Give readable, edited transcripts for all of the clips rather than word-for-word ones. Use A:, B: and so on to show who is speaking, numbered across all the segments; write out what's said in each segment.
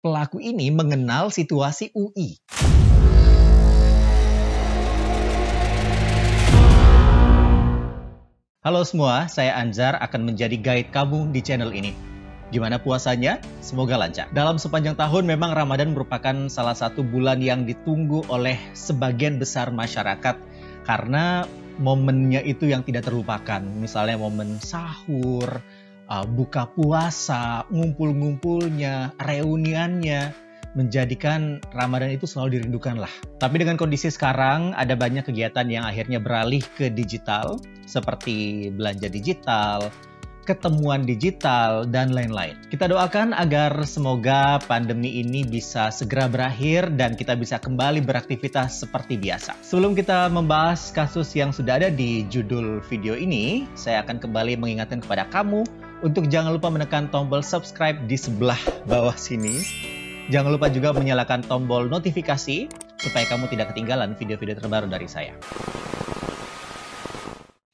A: Pelaku ini mengenal situasi UI. Halo semua, saya Anzar akan menjadi guide kamu di channel ini. Gimana puasanya? Semoga lancar. Dalam sepanjang tahun memang Ramadan merupakan salah satu bulan yang ditunggu oleh sebagian besar masyarakat karena momennya itu yang tidak terlupakan. Misalnya momen sahur, buka puasa, ngumpul-ngumpulnya, reuniannya, menjadikan Ramadan itu selalu dirindukan lah. Tapi dengan kondisi sekarang ada banyak kegiatan yang akhirnya beralih ke digital seperti belanja digital, ketemuan digital, dan lain-lain. Kita doakan agar semoga pandemi ini bisa segera berakhir dan kita bisa kembali beraktivitas seperti biasa. Sebelum kita membahas kasus yang sudah ada di judul video ini, saya akan kembali mengingatkan kepada kamu untuk jangan lupa menekan tombol subscribe di sebelah bawah sini. Jangan lupa juga menyalakan tombol notifikasi supaya kamu tidak ketinggalan video-video terbaru dari saya.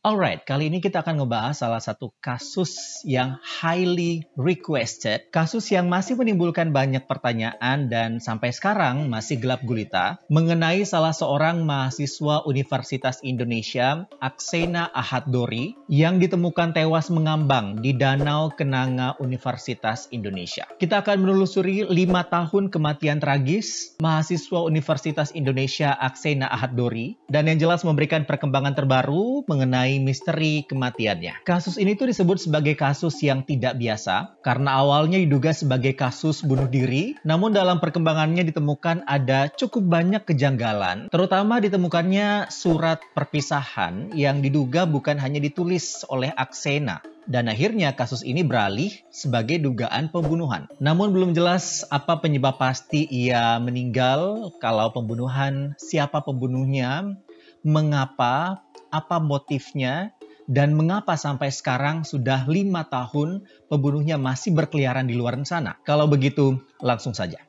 A: Alright, kali ini kita akan ngebahas salah satu kasus yang highly requested. Kasus yang masih menimbulkan banyak pertanyaan dan sampai sekarang masih gelap gulita mengenai salah seorang mahasiswa Universitas Indonesia, Aksena Ahad-Dori, yang ditemukan tewas mengambang di Danau Kenanga Universitas Indonesia. Kita akan menelusuri 5 tahun kematian tragis mahasiswa Universitas Indonesia Aksena Ahad-Dori dan yang jelas memberikan perkembangan terbaru mengenai misteri kematiannya. Kasus ini tuh disebut sebagai kasus yang tidak biasa karena awalnya diduga sebagai kasus bunuh diri, namun dalam perkembangannya ditemukan ada cukup banyak kejanggalan, terutama ditemukannya surat perpisahan yang diduga bukan hanya ditulis oleh Aksena. Dan akhirnya kasus ini beralih sebagai dugaan pembunuhan. Namun belum jelas apa penyebab pasti ia meninggal, kalau pembunuhan, siapa pembunuhnya, mengapa, apa motifnya, dan mengapa sampai sekarang sudah 5 tahun pembunuhnya masih berkeliaran di luar sana. Kalau begitu, langsung saja.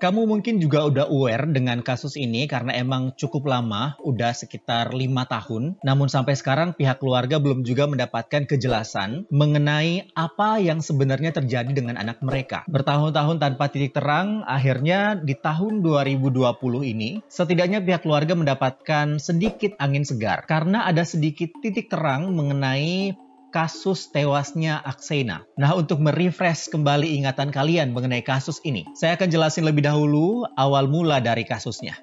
A: Kamu mungkin juga udah aware dengan kasus ini karena emang cukup lama, udah sekitar 5 tahun. Namun sampai sekarang pihak keluarga belum juga mendapatkan kejelasan mengenai apa yang sebenarnya terjadi dengan anak mereka. Bertahun-tahun tanpa titik terang, akhirnya di tahun 2020 ini, setidaknya pihak keluarga mendapatkan sedikit angin segar. Karena ada sedikit titik terang mengenai kasus tewasnya Aksena. Nah, untuk merefresh kembali ingatan kalian mengenai kasus ini, saya akan jelasin lebih dahulu awal mula dari kasusnya.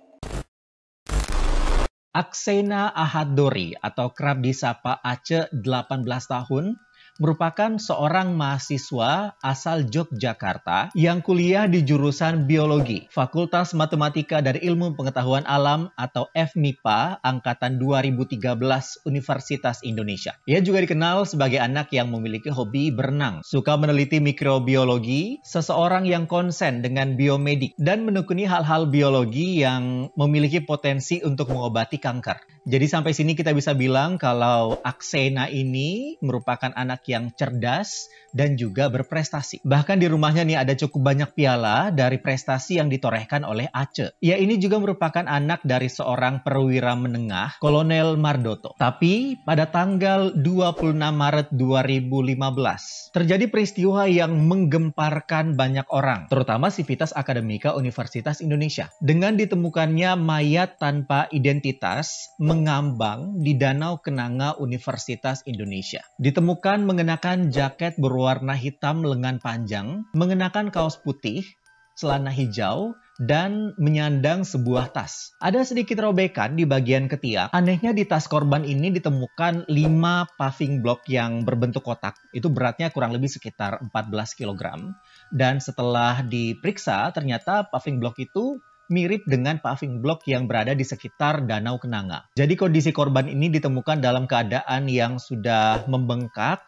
A: Aksena Ahad-Dori atau kerap disapa Ace, 18 tahun, merupakan seorang mahasiswa asal Yogyakarta yang kuliah di jurusan Biologi, Fakultas Matematika dan Ilmu Pengetahuan Alam atau FMIPA angkatan 2013 Universitas Indonesia. Ia juga dikenal sebagai anak yang memiliki hobi berenang, suka meneliti mikrobiologi, seseorang yang konsen dengan biomedik, dan menekuni hal-hal biologi yang memiliki potensi untuk mengobati kanker. Jadi sampai sini kita bisa bilang kalau Aksena ini merupakan anak yang cerdas dan juga berprestasi. Bahkan di rumahnya nih ada cukup banyak piala dari prestasi yang ditorehkan oleh Ace. Ia ini juga merupakan anak dari seorang perwira menengah, Kolonel Mardoto. Tapi pada tanggal 26 Maret 2015, terjadi peristiwa yang menggemparkan banyak orang, terutama Sivitas Akademika Universitas Indonesia. Dengan ditemukannya mayat tanpa identitas mengambang di Danau Kenanga Universitas Indonesia. Ditemukan mengenakan jaket berwarna hitam lengan panjang, mengenakan kaos putih, celana hijau, dan menyandang sebuah tas. Ada sedikit robekan di bagian ketiak. Anehnya di tas korban ini ditemukan 5 paving block yang berbentuk kotak. Itu beratnya kurang lebih sekitar 14 kg. Dan setelah diperiksa, ternyata paving block itu mirip dengan paving block yang berada di sekitar Danau Kenanga. Jadi kondisi korban ini ditemukan dalam keadaan yang sudah membengkak,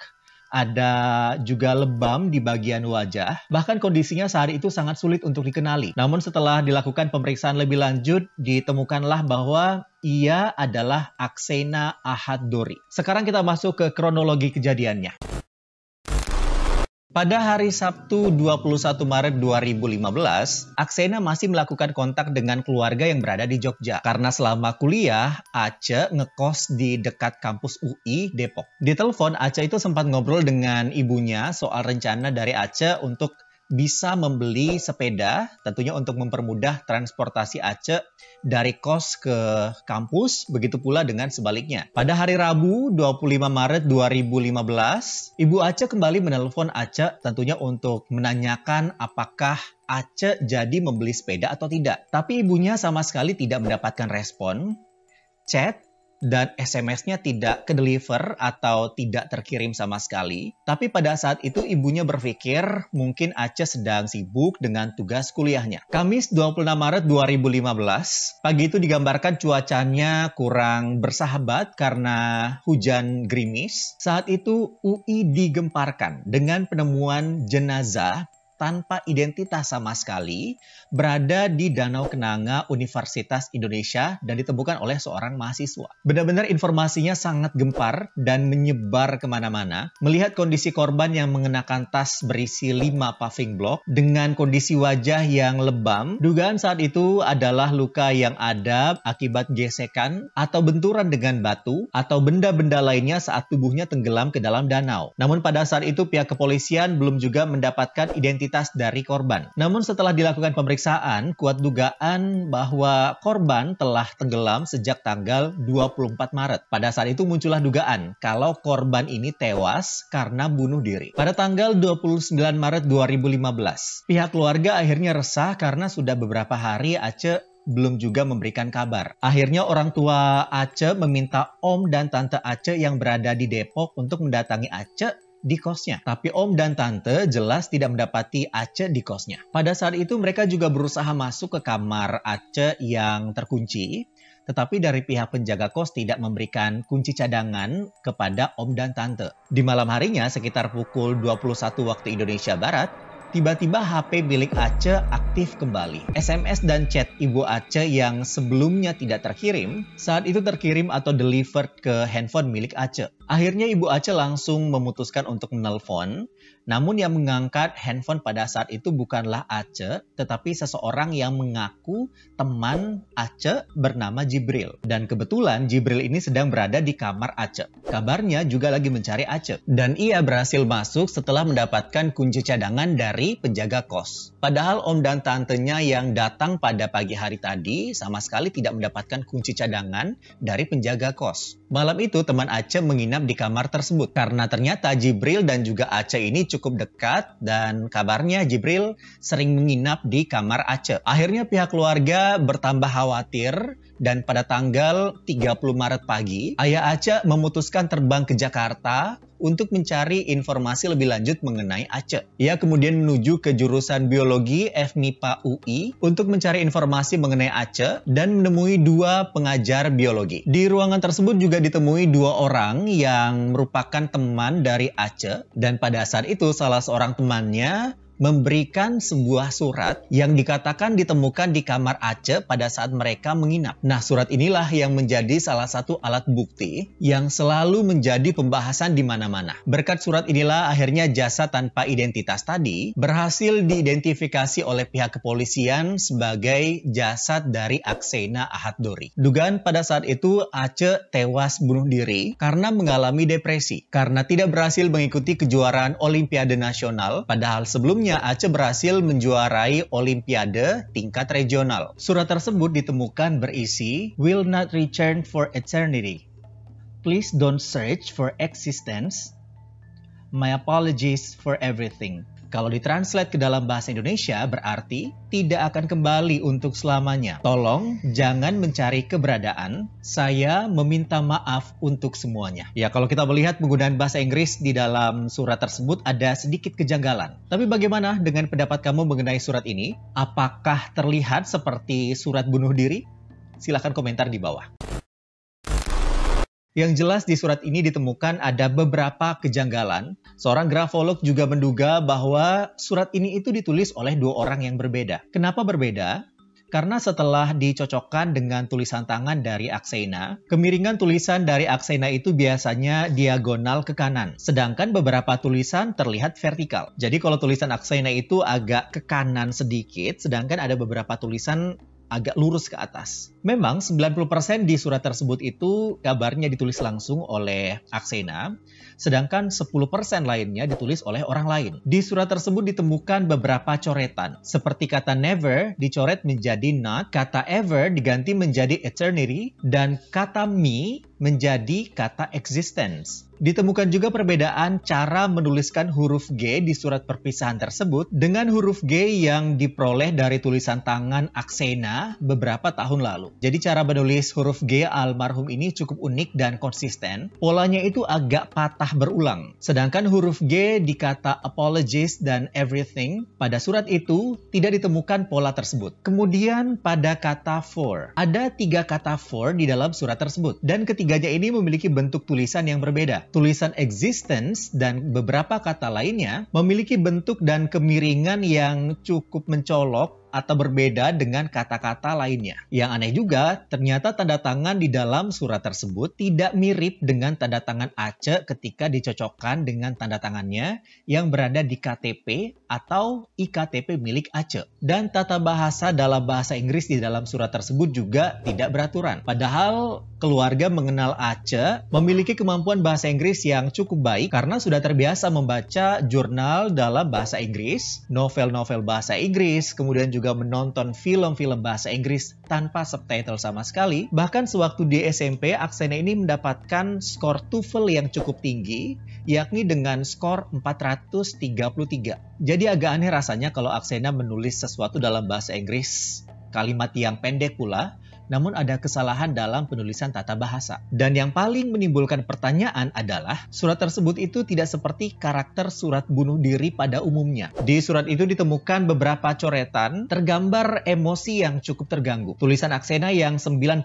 A: ada juga lebam di bagian wajah, bahkan kondisinya saat itu sangat sulit untuk dikenali. Namun setelah dilakukan pemeriksaan lebih lanjut, ditemukanlah bahwa ia adalah Aksena Ahad-Dori. Sekarang kita masuk ke kronologi kejadiannya. Pada hari Sabtu 21 Maret 2015, Aksena masih melakukan kontak dengan keluarga yang berada di Jogja. Karena selama kuliah, Ace ngekos di dekat kampus UI Depok. Di telepon, Ace itu sempat ngobrol dengan ibunya soal rencana dari Ace untuk bisa membeli sepeda, tentunya untuk mempermudah transportasi Ace dari kos ke kampus, begitu pula dengan sebaliknya. Pada hari Rabu 25 Maret 2015, Ibu Ace kembali menelpon Ace tentunya untuk menanyakan apakah Ace jadi membeli sepeda atau tidak. Tapi ibunya sama sekali tidak mendapatkan respon, chat, dan SMS-nya tidak ke-deliver atau tidak terkirim sama sekali. Tapi pada saat itu ibunya berpikir mungkin Ace sedang sibuk dengan tugas kuliahnya. Kamis 26 Maret 2015, pagi itu digambarkan cuacanya kurang bersahabat karena hujan gerimis. Saat itu UI digemparkan dengan penemuan jenazah tanpa identitas sama sekali berada di Danau Kenanga Universitas Indonesia dan ditemukan oleh seorang mahasiswa. Benar-benar informasinya sangat gempar dan menyebar kemana-mana. Melihat kondisi korban yang mengenakan tas berisi 5 paving block dengan kondisi wajah yang lebam, dugaan saat itu adalah luka yang ada akibat gesekan atau benturan dengan batu atau benda-benda lainnya saat tubuhnya tenggelam ke dalam danau. Namun pada saat itu pihak kepolisian belum juga mendapatkan identitas dari korban. Namun setelah dilakukan pemeriksaan, kuat dugaan bahwa korban telah tenggelam sejak tanggal 24 Maret. Pada saat itu muncullah dugaan kalau korban ini tewas karena bunuh diri. Pada tanggal 29 Maret 2015, pihak keluarga akhirnya resah karena sudah beberapa hari Ace belum juga memberikan kabar. Akhirnya orang tua Ace meminta om dan tante Ace yang berada di Depok untuk mendatangi Ace di kosnya. Tapi om dan tante jelas tidak mendapati Ace di kosnya. Pada saat itu mereka juga berusaha masuk ke kamar Ace yang terkunci, tetapi dari pihak penjaga kos tidak memberikan kunci cadangan kepada om dan tante. Di malam harinya sekitar pukul 21 waktu Indonesia Barat, tiba-tiba HP milik Ace aktif kembali. SMS dan chat ibu Ace yang sebelumnya tidak terkirim, saat itu terkirim atau delivered ke handphone milik Ace. Akhirnya ibu Ace langsung memutuskan untuk menelpon, namun yang mengangkat handphone pada saat itu bukanlah Ace, tetapi seseorang yang mengaku teman Ace bernama Jibril. Dan kebetulan Jibril ini sedang berada di kamar Ace. Kabarnya juga lagi mencari Ace. Dan ia berhasil masuk setelah mendapatkan kunci cadangan dari penjaga kos. Padahal om dan tantenya yang datang pada pagi hari tadi sama sekali tidak mendapatkan kunci cadangan dari penjaga kos. Malam itu teman Ace menginap di kamar tersebut karena ternyata Jibril dan juga Ace ini cukup dekat dan kabarnya Jibril sering menginap di kamar Ace. Akhirnya pihak keluarga bertambah khawatir dan pada tanggal 30 Maret pagi, ayah Ace memutuskan terbang ke Jakarta untuk mencari informasi lebih lanjut mengenai Ace. Ia kemudian menuju ke jurusan biologi FMIPA UI untuk mencari informasi mengenai Ace dan menemui 2 pengajar biologi. Di ruangan tersebut juga ditemui 2 orang yang merupakan teman dari Ace dan pada saat itu salah seorang temannya memberikan sebuah surat yang dikatakan ditemukan di kamar Ace pada saat mereka menginap. Nah, surat inilah yang menjadi salah satu alat bukti yang selalu menjadi pembahasan di mana-mana. Berkat surat inilah akhirnya jasad tanpa identitas tadi berhasil diidentifikasi oleh pihak kepolisian sebagai jasad dari Aksena Ahad Dori. Dugaan pada saat itu Ace tewas bunuh diri karena mengalami depresi karena tidak berhasil mengikuti kejuaraan Olimpiade Nasional, padahal sebelumnya Ace berhasil menjuarai Olimpiade tingkat regional. Surat tersebut ditemukan berisi, "Will not return for eternity. Please don't search for existence. My apologies for everything." Kalau ditranslate ke dalam bahasa Indonesia berarti tidak akan kembali untuk selamanya. Tolong jangan mencari keberadaan. Saya meminta maaf untuk semuanya. Ya, kalau kita melihat penggunaan bahasa Inggris di dalam surat tersebut ada sedikit kejanggalan. Tapi bagaimana dengan pendapat kamu mengenai surat ini? Apakah terlihat seperti surat bunuh diri? Silahkan komentar di bawah. Yang jelas di surat ini ditemukan ada beberapa kejanggalan. Seorang grafolog juga menduga bahwa surat ini itu ditulis oleh 2 orang yang berbeda. Kenapa berbeda? Karena setelah dicocokkan dengan tulisan tangan dari Aksena, kemiringan tulisan dari Aksena itu biasanya diagonal ke kanan, sedangkan beberapa tulisan terlihat vertikal. Jadi kalau tulisan Aksena itu agak ke kanan sedikit, sedangkan ada beberapa tulisan agak lurus ke atas. Memang 90% di surat tersebut itu kabarnya ditulis langsung oleh Aksena, sedangkan 10% lainnya ditulis oleh orang lain. Di surat tersebut ditemukan beberapa coretan, seperti kata never dicoret menjadi not, kata ever diganti menjadi eternity, dan kata me menjadi kata existence. Ditemukan juga perbedaan cara menuliskan huruf G di surat perpisahan tersebut dengan huruf G yang diperoleh dari tulisan tangan Aksena beberapa tahun lalu. Jadi cara menulis huruf G almarhum ini cukup unik dan konsisten. Polanya itu agak patah berulang. Sedangkan huruf G di kata apologies dan everything pada surat itu tidak ditemukan pola tersebut. Kemudian pada kata for, ada 3 kata for di dalam surat tersebut. Dan ketiganya ini memiliki bentuk tulisan yang berbeda. Tulisan existence dan beberapa kata lainnya memiliki bentuk dan kemiringan yang cukup mencolok atau berbeda dengan kata-kata lainnya. Yang aneh juga, ternyata tanda tangan di dalam surat tersebut tidak mirip dengan tanda tangan Ace ketika dicocokkan dengan tanda tangannya yang berada di KTP atau IKTP milik Ace. Dan tata bahasa dalam bahasa Inggris di dalam surat tersebut juga tidak beraturan. Padahal keluarga mengenal Ace memiliki kemampuan bahasa Inggris yang cukup baik karena sudah terbiasa membaca jurnal dalam bahasa Inggris, novel-novel bahasa Inggris, kemudian juga menonton film-film bahasa Inggris tanpa subtitle sama sekali. Bahkan sewaktu di SMP, Aksena ini mendapatkan skor TOEFL yang cukup tinggi, yakni dengan skor 433. Jadi agak aneh rasanya kalau Aksena menulis sesuatu dalam bahasa Inggris, kalimat yang pendek pula, namun ada kesalahan dalam penulisan tata bahasa. Dan yang paling menimbulkan pertanyaan adalah surat tersebut itu tidak seperti karakter surat bunuh diri pada umumnya. Di surat itu ditemukan beberapa coretan tergambar emosi yang cukup terganggu. Tulisan Aksena yang 90%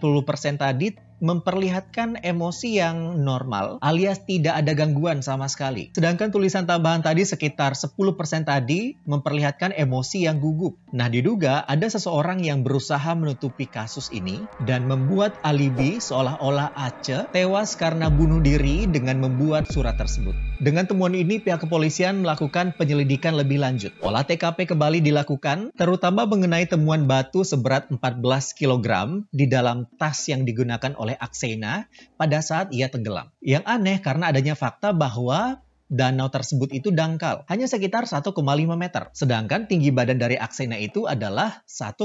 A: tadi memperlihatkan emosi yang normal alias tidak ada gangguan sama sekali. Sedangkan tulisan tambahan tadi sekitar 10% tadi memperlihatkan emosi yang gugup. Nah, diduga ada seseorang yang berusaha menutupi kasus ini dan membuat alibi seolah-olah Ace tewas karena bunuh diri dengan membuat surat tersebut. Dengan temuan ini, pihak kepolisian melakukan penyelidikan lebih lanjut. Olah TKP kembali dilakukan, terutama mengenai temuan batu seberat 14 kg di dalam tas yang digunakan oleh Aksena pada saat ia tenggelam. Yang aneh karena adanya fakta bahwa danau tersebut itu dangkal, hanya sekitar 1,5 meter. Sedangkan tinggi badan dari Aksena itu adalah 1,7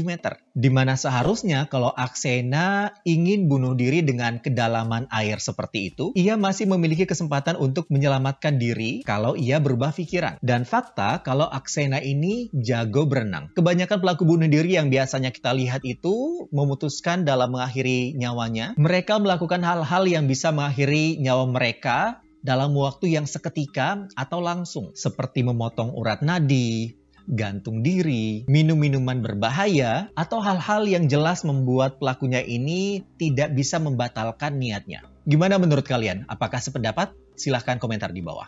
A: meter. Dimana seharusnya kalau Aksena ingin bunuh diri dengan kedalaman air seperti itu, ia masih memiliki kesempatan untuk menyelamatkan diri kalau ia berubah pikiran. Dan fakta kalau Aksena ini jago berenang. Kebanyakan pelaku bunuh diri yang biasanya kita lihat itu memutuskan dalam mengakhiri nyawanya. Mereka melakukan hal-hal yang bisa mengakhiri nyawa mereka dalam waktu yang seketika atau langsung, seperti memotong urat nadi, gantung diri, minum minuman berbahaya, atau hal-hal yang jelas membuat pelakunya ini tidak bisa membatalkan niatnya. Gimana menurut kalian? Apakah sependapat? Silahkan komentar di bawah.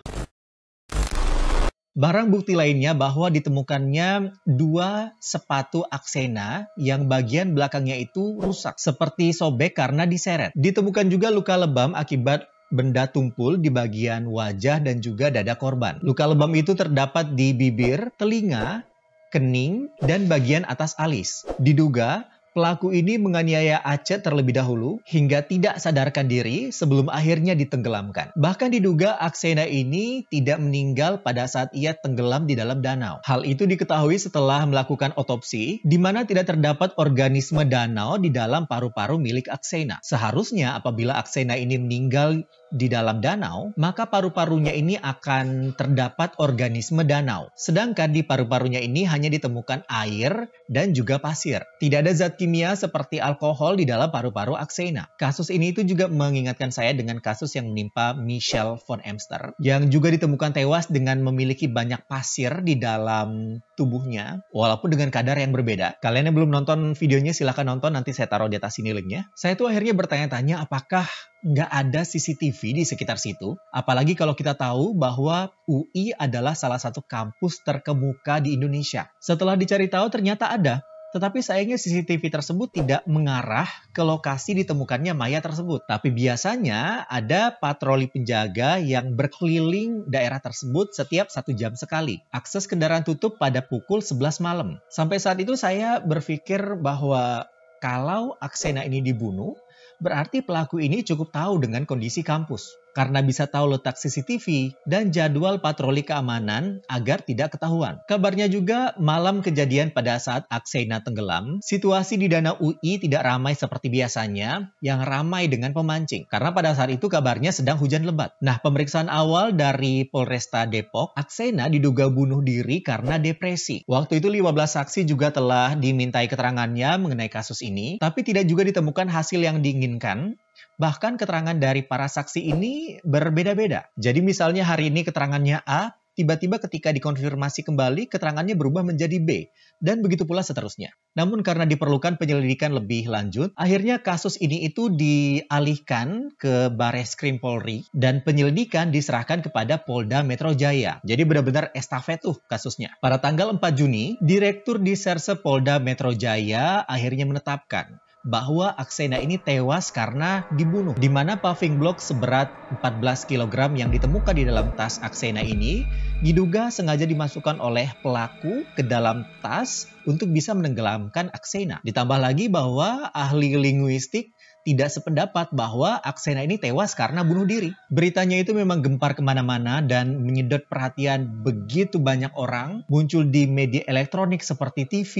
A: Barang bukti lainnya bahwa ditemukannya 2 sepatu Aksena yang bagian belakangnya itu rusak, seperti sobek karena diseret. Ditemukan juga luka lebam akibat benda tumpul di bagian wajah dan juga dada korban. Luka lebam itu terdapat di bibir, telinga, kening, dan bagian atas alis. Diduga pelaku ini menganiaya Ace terlebih dahulu hingga tidak sadarkan diri sebelum akhirnya ditenggelamkan. Bahkan diduga Aksena ini tidak meninggal pada saat ia tenggelam di dalam danau. Hal itu diketahui setelah melakukan otopsi, di mana tidak terdapat organisme danau di dalam paru-paru milik Aksena. Seharusnya apabila Aksena ini meninggal di dalam danau, maka paru-parunya ini akan terdapat organisme danau. Sedangkan di paru-parunya ini hanya ditemukan air dan juga pasir. Tidak ada zat kimia seperti alkohol di dalam paru-paru Aksena. Kasus ini itu juga mengingatkan saya dengan kasus yang menimpa Michelle von Emster, yang juga ditemukan tewas dengan memiliki banyak pasir di dalam tubuhnya, walaupun dengan kadar yang berbeda. Kalian yang belum nonton videonya silahkan nonton, nanti saya taruh di atas sini linknya. Saya tuh akhirnya bertanya-tanya apakah nggak ada CCTV di sekitar situ? Apalagi kalau kita tahu bahwa UI adalah salah satu kampus terkemuka di Indonesia. Setelah dicari tahu ternyata ada. Tetapi sayangnya CCTV tersebut tidak mengarah ke lokasi ditemukannya mayat tersebut. Tapi biasanya ada patroli penjaga yang berkeliling daerah tersebut setiap 1 jam sekali. Akses kendaraan tutup pada pukul 11 malam. Sampai saat itu saya berpikir bahwa kalau Aksena ini dibunuh, berarti pelaku ini cukup tahu dengan kondisi kampus. Karena bisa tahu letak CCTV dan jadwal patroli keamanan agar tidak ketahuan. Kabarnya juga malam kejadian pada saat Aksena tenggelam, situasi di Danau UI tidak ramai seperti biasanya, yang ramai dengan pemancing. Karena pada saat itu kabarnya sedang hujan lebat. Nah, pemeriksaan awal dari Polresta Depok, Aksena diduga bunuh diri karena depresi. Waktu itu 15 saksi juga telah dimintai keterangannya mengenai kasus ini, tapi tidak juga ditemukan hasil yang diinginkan. Bahkan keterangan dari para saksi ini berbeda-beda. Jadi misalnya hari ini keterangannya A, tiba-tiba ketika dikonfirmasi kembali keterangannya berubah menjadi B. Dan begitu pula seterusnya. Namun karena diperlukan penyelidikan lebih lanjut, akhirnya kasus ini itu dialihkan ke Bareskrim Polri dan penyelidikan diserahkan kepada Polda Metro Jaya. Jadi benar-benar estafet tuh kasusnya. Pada tanggal 4 Juni, Direktur Diserse Polda Metro Jaya akhirnya menetapkan bahwa Aksena ini tewas karena dibunuh, di mana paving block seberat 14 kg yang ditemukan di dalam tas Aksena ini diduga sengaja dimasukkan oleh pelaku ke dalam tas untuk bisa menenggelamkan Aksena. Ditambah lagi bahwa ahli linguistik tidak sependapat bahwa Aksena ini tewas karena bunuh diri. Beritanya itu memang gempar kemana-mana dan menyedot perhatian begitu banyak orang, muncul di media elektronik seperti TV,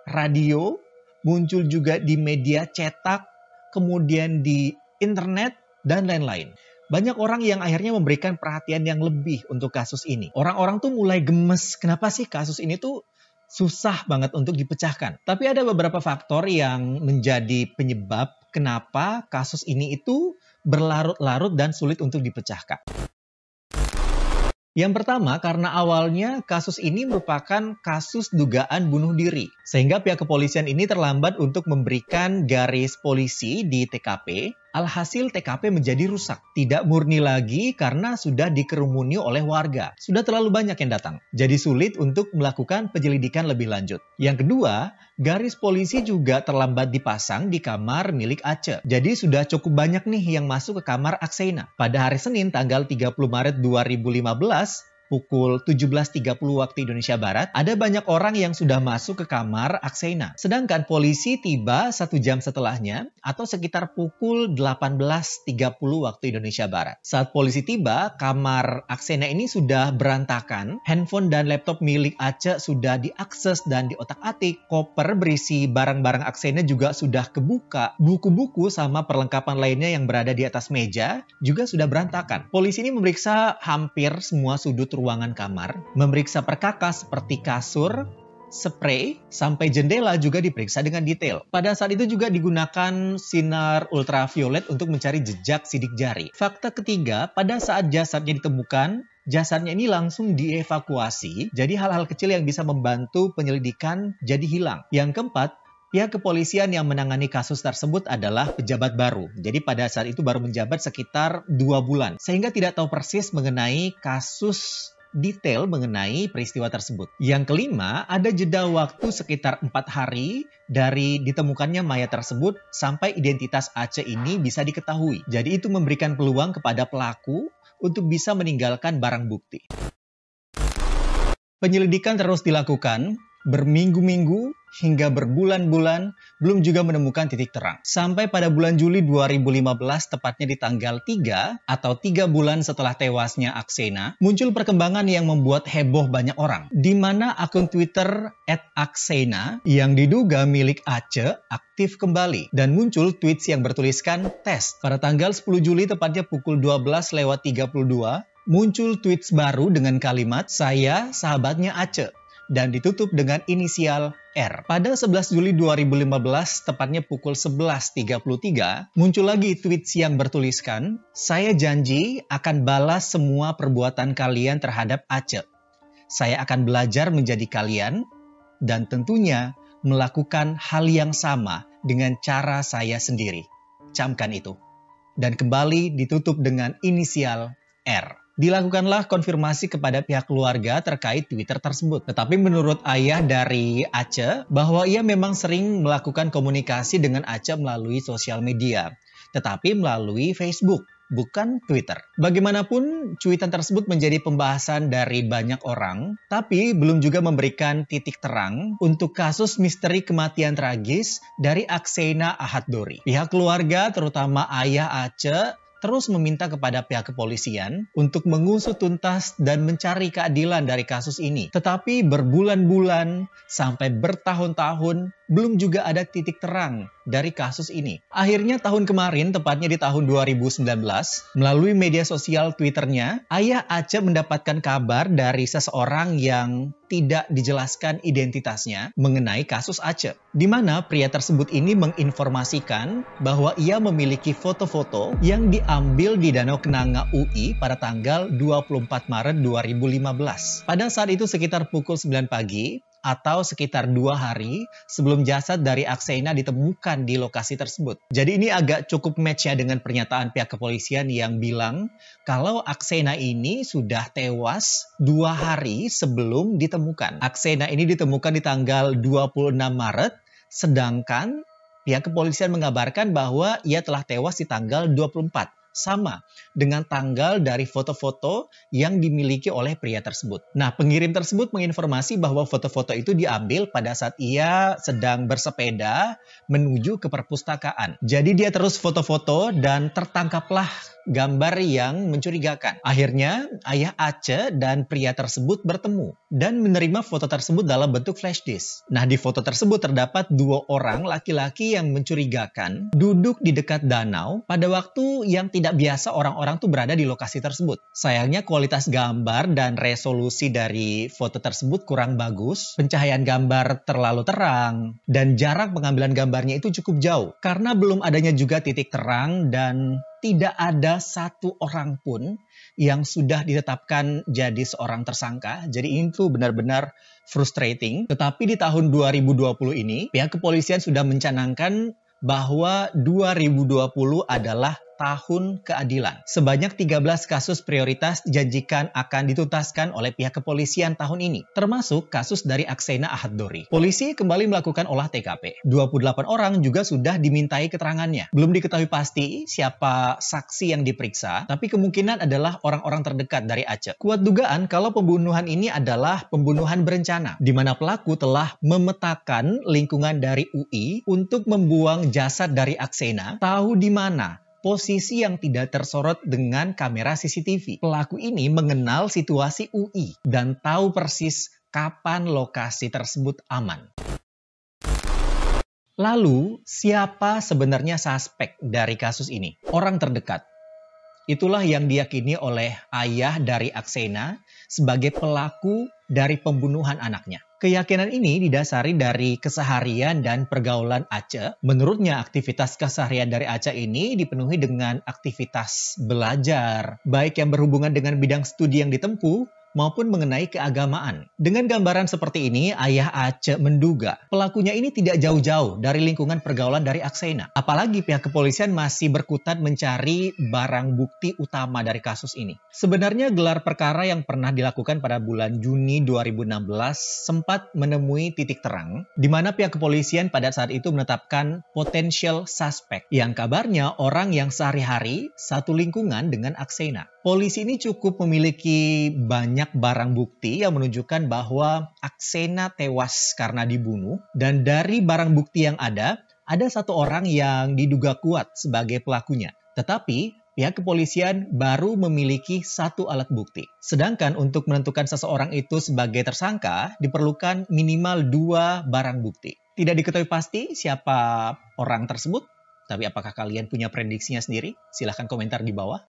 A: radio, muncul juga di media cetak, kemudian di internet, dan lain-lain. Banyak orang yang akhirnya memberikan perhatian yang lebih untuk kasus ini. Orang-orang tuh mulai gemes, kenapa sih kasus ini tuh susah banget untuk dipecahkan. Tapi ada beberapa faktor yang menjadi penyebab kenapa kasus ini itu berlarut-larut dan sulit untuk dipecahkan. Yang pertama, karena awalnya kasus ini merupakan kasus dugaan bunuh diri. Sehingga pihak kepolisian ini terlambat untuk memberikan garis polisi di TKP. Alhasil TKP menjadi rusak. Tidak murni lagi karena sudah dikerumuni oleh warga. Sudah terlalu banyak yang datang. Jadi sulit untuk melakukan penyelidikan lebih lanjut. Yang kedua, garis polisi juga terlambat dipasang di kamar milik Ace. Jadi sudah cukup banyak nih yang masuk ke kamar Aksena. Pada hari Senin tanggal 30 Maret 2015, pukul 17.30 waktu Indonesia Barat, ada banyak orang yang sudah masuk ke kamar Aksena. Sedangkan polisi tiba 1 jam setelahnya atau sekitar pukul 18.30 waktu Indonesia Barat. Saat polisi tiba, kamar Aksena ini sudah berantakan. Handphone dan laptop milik Ace sudah diakses dan diotak-atik. Koper berisi barang-barang Aksena juga sudah kebuka. Buku-buku sama perlengkapan lainnya yang berada di atas meja juga sudah berantakan. Polisi ini memeriksa hampir semua sudut ruangan kamar, memeriksa perkakas seperti kasur, spray, sampai jendela juga diperiksa dengan detail. Pada saat itu juga digunakan sinar ultraviolet untuk mencari jejak sidik jari. Fakta ketiga, pada saat jasadnya ditemukan, jasadnya ini langsung dievakuasi, jadi hal-hal kecil yang bisa membantu penyelidikan jadi hilang. Yang keempat, pihak kepolisian yang menangani kasus tersebut adalah pejabat baru. Jadi pada saat itu baru menjabat sekitar 2 bulan. Sehingga tidak tahu persis mengenai kasus detail mengenai peristiwa tersebut. Yang kelima, ada jeda waktu sekitar 4 hari dari ditemukannya mayat tersebut sampai identitas Ace ini bisa diketahui. Jadi itu memberikan peluang kepada pelaku untuk bisa meninggalkan barang bukti. Penyelidikan terus dilakukan berminggu-minggu hingga berbulan-bulan, belum juga menemukan titik terang. Sampai pada bulan Juli 2015, tepatnya di tanggal 3 atau 3 bulan setelah tewasnya Aksena, muncul perkembangan yang membuat heboh banyak orang. Di mana akun Twitter @aksena yang diduga milik Ace aktif kembali. Dan muncul tweets yang bertuliskan tes. Pada tanggal 10 Juli, tepatnya pukul 12:32, muncul tweets baru dengan kalimat, "Saya sahabatnya Ace." Dan ditutup dengan inisial R. Pada 11 Juli 2015, tepatnya pukul 11:33, muncul lagi tweets yang bertuliskan, "Saya janji akan balas semua perbuatan kalian terhadap Ace. Saya akan belajar menjadi kalian, dan tentunya melakukan hal yang sama dengan cara saya sendiri." Camkan itu. Dan kembali ditutup dengan inisial R. Dilakukanlah konfirmasi kepada pihak keluarga terkait Twitter tersebut. Tetapi menurut ayah dari Ace, bahwa ia memang sering melakukan komunikasi dengan Ace melalui sosial media, tetapi melalui Facebook, bukan Twitter. Bagaimanapun, cuitan tersebut menjadi pembahasan dari banyak orang, tapi belum juga memberikan titik terang untuk kasus misteri kematian tragis dari Akseina Ahad Dori. Pihak keluarga, terutama ayah Ace, terus meminta kepada pihak kepolisian untuk mengusut tuntas dan mencari keadilan dari kasus ini. Tetapi berbulan-bulan sampai bertahun-tahun belum juga ada titik terang dari kasus ini. Akhirnya tahun kemarin, tepatnya di tahun 2019, melalui media sosial Twitternya, ayah Ace mendapatkan kabar dari seseorang yang tidak dijelaskan identitasnya mengenai kasus Ace, di mana pria tersebut ini menginformasikan bahwa ia memiliki foto-foto yang diambil di Danau Kenanga UI pada tanggal 24 Maret 2015. Pada saat itu sekitar pukul 9 pagi, atau sekitar 2 hari sebelum jasad dari Akseina ditemukan di lokasi tersebut. Jadi ini agak cukup match ya dengan pernyataan pihak kepolisian yang bilang kalau Akseina ini sudah tewas 2 hari sebelum ditemukan. Akseina ini ditemukan di tanggal 26 Maret, sedangkan pihak kepolisian mengabarkan bahwa ia telah tewas di tanggal 24. Sama dengan tanggal dari foto-foto yang dimiliki oleh pria tersebut. Nah, pengirim tersebut menginformasi bahwa foto-foto itu diambil pada saat ia sedang bersepeda menuju ke perpustakaan. Jadi dia terus foto-foto dan tertangkaplah gambar yang mencurigakan. Akhirnya, ayah Ace dan pria tersebut bertemu dan menerima foto tersebut dalam bentuk flash disk. Nah, di foto tersebut terdapat 2 orang laki-laki yang mencurigakan duduk di dekat danau pada waktu yang tidak biasa orang-orang tuh berada di lokasi tersebut. Sayangnya kualitas gambar dan resolusi dari foto tersebut kurang bagus, pencahayaan gambar terlalu terang, dan jarak pengambilan gambarnya itu cukup jauh. Karena belum adanya juga titik terang dan tidak ada satu orang pun yang sudah ditetapkan jadi seorang tersangka. Jadi ini tuh benar-benar frustrating. Tetapi di tahun 2020 ini, pihak kepolisian sudah mencanangkan bahwa 2020 adalah tahun keadilan. Sebanyak 13 kasus prioritas dijanjikan akan dituntaskan oleh pihak kepolisian tahun ini, termasuk kasus dari Akseina Ahad Dori. Polisi kembali melakukan olah TKP. 28 orang juga sudah dimintai keterangannya. Belum diketahui pasti siapa saksi yang diperiksa, tapi kemungkinan adalah orang-orang terdekat dari Ace. Kuat dugaan kalau pembunuhan ini adalah pembunuhan berencana, di mana pelaku telah memetakan lingkungan dari UI untuk membuang jasad dari Akseina, tahu di mana posisi yang tidak tersorot dengan kamera CCTV. Pelaku ini mengenal situasi UI dan tahu persis kapan lokasi tersebut aman. Lalu, siapa sebenarnya suspek dari kasus ini? Orang terdekat. Itulah yang diyakini oleh ayah dari Akseina sebagai pelaku dari pembunuhan anaknya. Keyakinan ini didasari dari keseharian dan pergaulan Ace. Menurutnya, aktivitas keseharian dari Ace ini dipenuhi dengan aktivitas belajar, baik yang berhubungan dengan bidang studi yang ditempuh maupun mengenai keagamaan. Dengan gambaran seperti ini, ayah Ace menduga pelakunya ini tidak jauh-jauh dari lingkungan pergaulan dari Akseina. Apalagi pihak kepolisian masih berkutat mencari barang bukti utama dari kasus ini. Sebenarnya gelar perkara yang pernah dilakukan pada bulan Juni 2016 sempat menemui titik terang, di mana pihak kepolisian pada saat itu menetapkan potential suspect, yang kabarnya orang yang sehari-hari satu lingkungan dengan Akseina. Polisi ini cukup memiliki banyak barang bukti yang menunjukkan bahwa Akseina tewas karena dibunuh, dan dari barang bukti yang ada satu orang yang diduga kuat sebagai pelakunya. Tetapi pihak kepolisian baru memiliki 1 alat bukti. Sedangkan untuk menentukan seseorang itu sebagai tersangka diperlukan minimal 2 barang bukti. Tidak diketahui pasti siapa orang tersebut, tapi apakah kalian punya prediksinya sendiri? Silahkan komentar di bawah.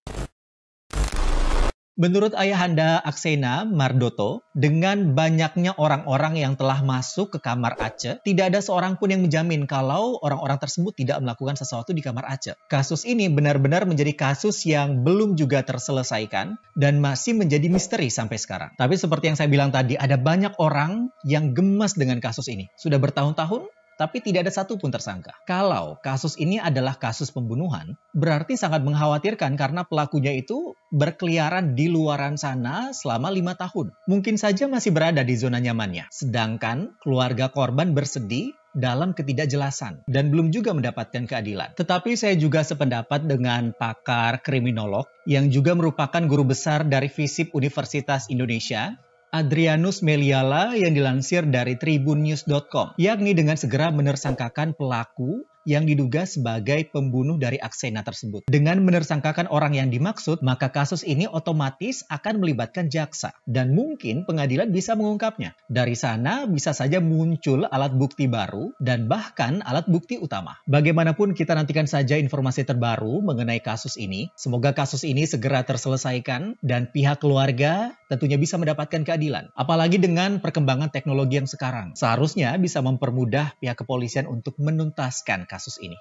A: Menurut ayahanda Akseina, Mardoto, dengan banyaknya orang-orang yang telah masuk ke kamar Ace, tidak ada seorang pun yang menjamin kalau orang-orang tersebut tidak melakukan sesuatu di kamar Ace. Kasus ini benar-benar menjadi kasus yang belum juga terselesaikan dan masih menjadi misteri sampai sekarang. Tapi seperti yang saya bilang tadi, ada banyak orang yang gemas dengan kasus ini. Sudah bertahun-tahun tapi tidak ada satupun tersangka. Kalau kasus ini adalah kasus pembunuhan, berarti sangat mengkhawatirkan karena pelakunya itu berkeliaran di luaran sana selama 5 tahun. Mungkin saja masih berada di zona nyamannya. Sedangkan keluarga korban bersedih dalam ketidakjelasan dan belum juga mendapatkan keadilan. Tetapi saya juga sependapat dengan pakar kriminolog yang juga merupakan guru besar dari FISIP Universitas Indonesia, Adrianus Meliala, yang dilansir dari tribunnews.com, yakni dengan segera menersangkakan pelaku yang diduga sebagai pembunuh dari Aksena tersebut. Dengan menersangkakan orang yang dimaksud, maka kasus ini otomatis akan melibatkan jaksa dan mungkin pengadilan bisa mengungkapnya. Dari sana bisa saja muncul alat bukti baru dan bahkan alat bukti utama. Bagaimanapun kita nantikan saja informasi terbaru mengenai kasus ini. Semoga kasus ini segera terselesaikan dan pihak keluarga tentunya bisa mendapatkan keadilan. Apalagi dengan perkembangan teknologi yang sekarang. Seharusnya bisa mempermudah pihak kepolisian untuk menuntaskan kasus ini.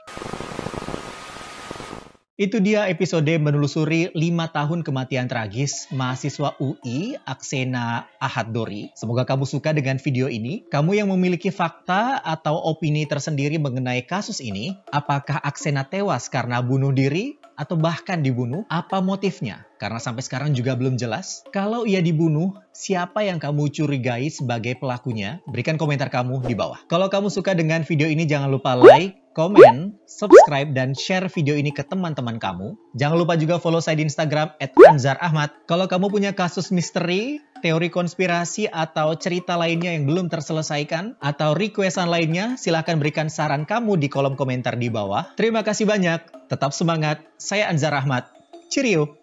A: Itu dia episode menelusuri 5 tahun kematian tragis mahasiswa UI Aksena Ahad Dori. Semoga kamu suka dengan video ini. Kamu yang memiliki fakta atau opini tersendiri mengenai kasus ini, apakah Aksena tewas karena bunuh diri atau bahkan dibunuh? Apa motifnya? Karena sampai sekarang juga belum jelas. Kalau ia dibunuh, siapa yang kamu curigai sebagai pelakunya? Berikan komentar kamu di bawah. Kalau kamu suka dengan video ini, jangan lupa like, komen, subscribe, dan share video ini ke teman-teman kamu. Jangan lupa juga follow saya di Instagram @anzarahmad. Kalau kamu punya kasus misteri, teori konspirasi, atau cerita lainnya yang belum terselesaikan, atau requestan lainnya, silahkan berikan saran kamu di kolom komentar di bawah. Terima kasih banyak. Tetap semangat. Saya Anzar Ahmad. Cheerio!